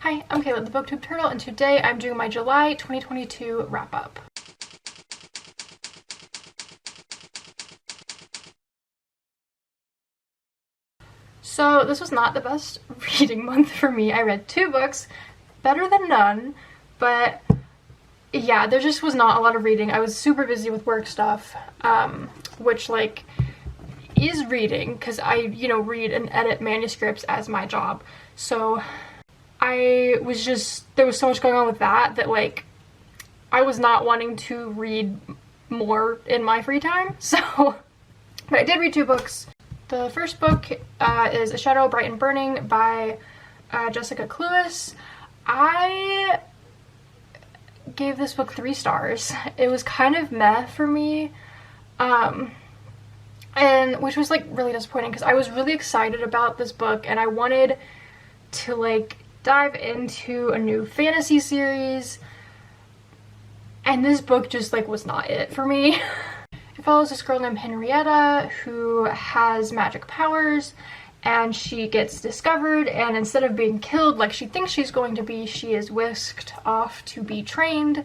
Hi, I'm Kayla, the BookTube Turtle, and today I'm doing my July 2022 wrap-up. So this was not the best reading month for me. I read 2 books, better than none, but yeah, there just was not a lot of reading. I was super busy with work stuff, which like is reading because I, read and edit manuscripts as my job. So there was so much going on with that like I was not wanting to read more in my free time. So, but I did read 2 books. The first book is A Shadow Bright and Burning by Jessica Cluess. I gave this book 3 stars. It was kind of meh for me, and which was like really disappointing because I was really excited about this book and I wanted to like dive into a new fantasy series, and this book just like was not it for me. It follows this girl named Henrietta who has magic powers, and she gets discovered, and instead of being killed like she thinks she's going to be, she is whisked off to be trained.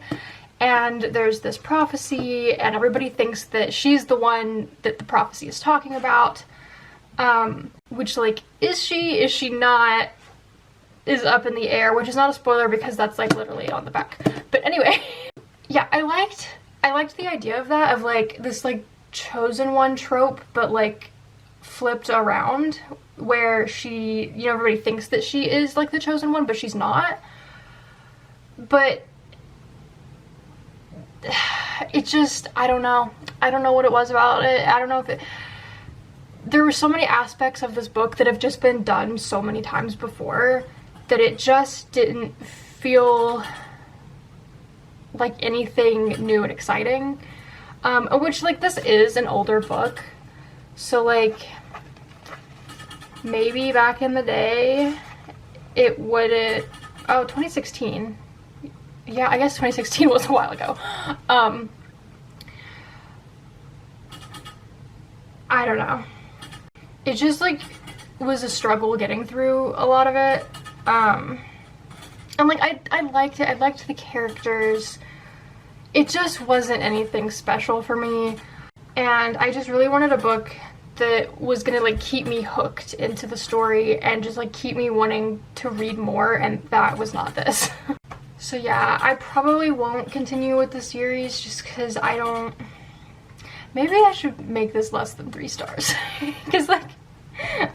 And there's this prophecy and everybody thinks that she's the one that the prophecy is talking about, which like, is she not, is up in the air, which is not a spoiler because that's like literally on the back. But anyway, yeah, I liked the idea of that, of like this like chosen one trope, but like flipped around, where she, everybody thinks that she is like the chosen one, but she's not. But it just, I don't know what it was about it. I don't know if there were so many aspects of this book that have just been done so many times before that it just didn't feel like anything new and exciting. Which like, this is an older book, so like maybe back in the day it wouldn't, 2016. Yeah, I guess 2016 was a while ago. I don't know. It just like was a struggle getting through a lot of it. And like I liked it. I liked the characters. It just wasn't anything special for me. And I just really wanted a book that was gonna like keep me hooked into the story and just like keep me wanting to read more, and that was not this. So yeah, I probably won't continue with the series just because maybe I should make this less than 3 stars. Because like,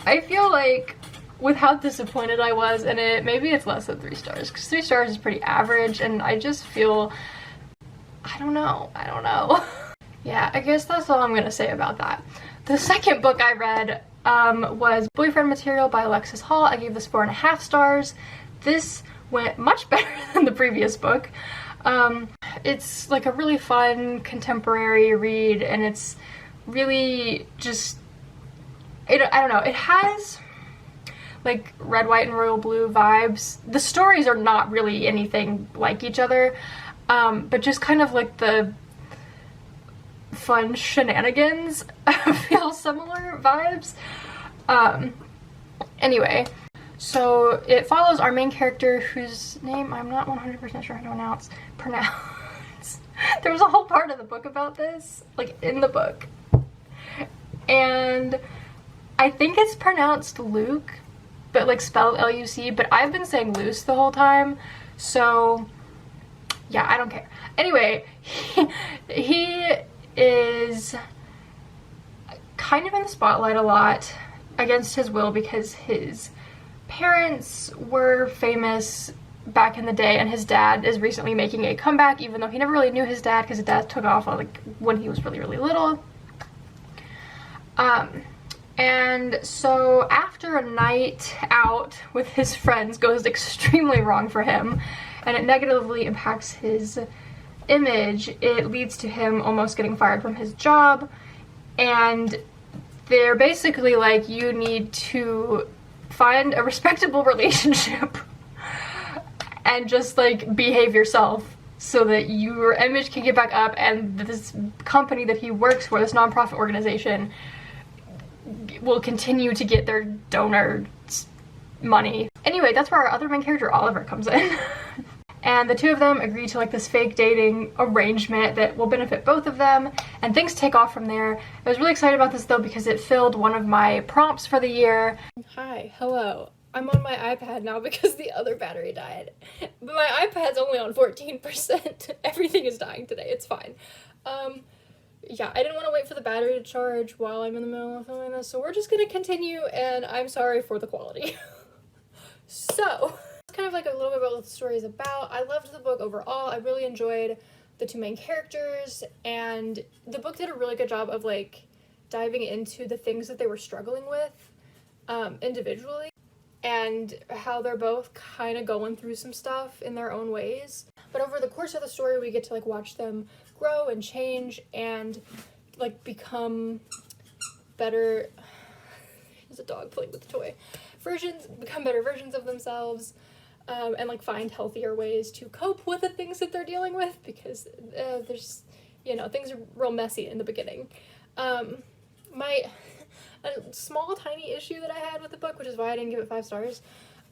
I feel like with how disappointed I was in it, maybe it's less than 3 stars, because 3 stars is pretty average, and I just feel, I don't know. Yeah, I guess that's all I'm gonna say about that. The second book I read was Boyfriend Material by Alexis Hall. I gave this 4.5 stars. This went much better than the previous book. It's like a really fun contemporary read, and it's really just, I don't know, it has like red, white, and royal blue vibes. The stories are not really anything like each other, but just kind of like the fun shenanigans feel similar vibes. Anyway, so it follows our main character, whose name I'm not 100% sure how to pronounce. There was a whole part of the book about this, like in the book, and I think it's pronounced Luke, but like spelled L-U-C, but I've been saying Luce the whole time, so yeah, I don't care. Anyway, he is kind of in the spotlight a lot against his will because his parents were famous back in the day, and his dad is recently making a comeback, even though he never really knew his dad because his dad took off like when he was really little. And so after a night out with his friends goes extremely wrong for him, and it negatively impacts his image, it leads to him almost getting fired from his job, and they're basically like, you need to find a respectable relationship and just like behave yourself so that your image can get back up, and this company that he works for, this nonprofit organization, will continue to get their donor money. Anyway, that's where our other main character, Oliver, comes in. And the two of them agree to like this fake dating arrangement that will benefit both of them, and things take off from there. I was really excited about this though because it filled one of my prompts for the year. Hi, hello. I'm on my iPad now because the other battery died. But my iPad's only on 14%. Everything is dying today, it's fine. Yeah, I didn't want to wait for the battery to charge while I'm in the middle of filming this, so we're just gonna continue, and I'm sorry for the quality. So, it's kind of like a little bit about what the story is about. I loved the book overall. I really enjoyed the two main characters, and the book did a really good job of like diving into the things that they were struggling with individually, and how they're both kind of going through some stuff in their own ways. But over the course of the story, we get to like watch them grow and change and like become better. There's a dog playing with the toy. Become better versions of themselves, and like find healthier ways to cope with the things that they're dealing with, because there's, you know, things are real messy in the beginning. A small tiny issue that I had with the book, which is why I didn't give it 5 stars,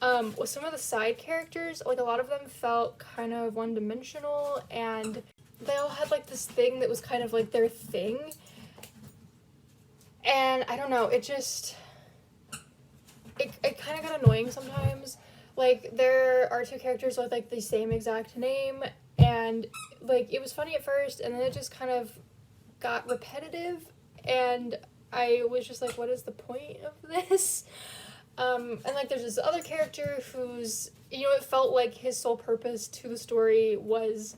was some of the side characters. Like a lot of them felt kind of one-dimensional, and they all had like this thing that was kind of like their thing, and I don't know, it kind of got annoying sometimes. Like, there are 2 characters with, like, the same exact name, and, like, it was funny at first, and then it just kind of got repetitive, and I was just like, what is the point of this? And, like, there's this other character who's, you know, it felt like his sole purpose to the story was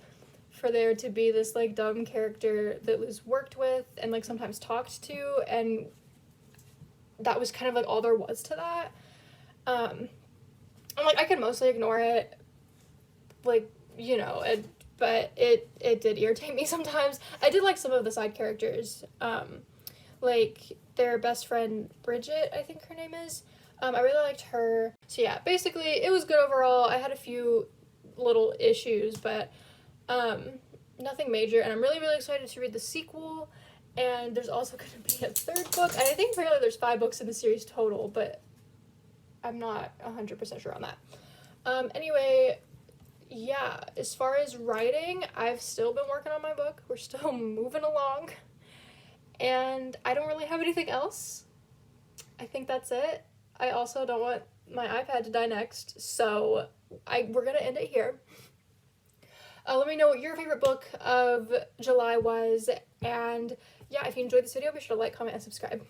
for there to be this, like, dumb character that was worked with and, like, sometimes talked to, and that was kind of like all there was to that. And like I could mostly ignore it, like, you know, but it did irritate me sometimes. I did like some of the side characters, like their best friend Bridget, I think her name is. I really liked her. So yeah, basically it was good overall. I had a few little issues, but nothing major, and I'm really excited to read the sequel. And there's also going to be a 3rd book, and I think apparently there's 5 books in the series total, but I'm not 100% sure on that. Anyway, yeah, as far as writing, I've still been working on my book. We're still moving along, and I don't really have anything else. I think that's it. I also don't want my iPad to die next, so we're going to end it here. Let me know what your favorite book of July was, and yeah, if you enjoyed this video, be sure to like, comment, and subscribe.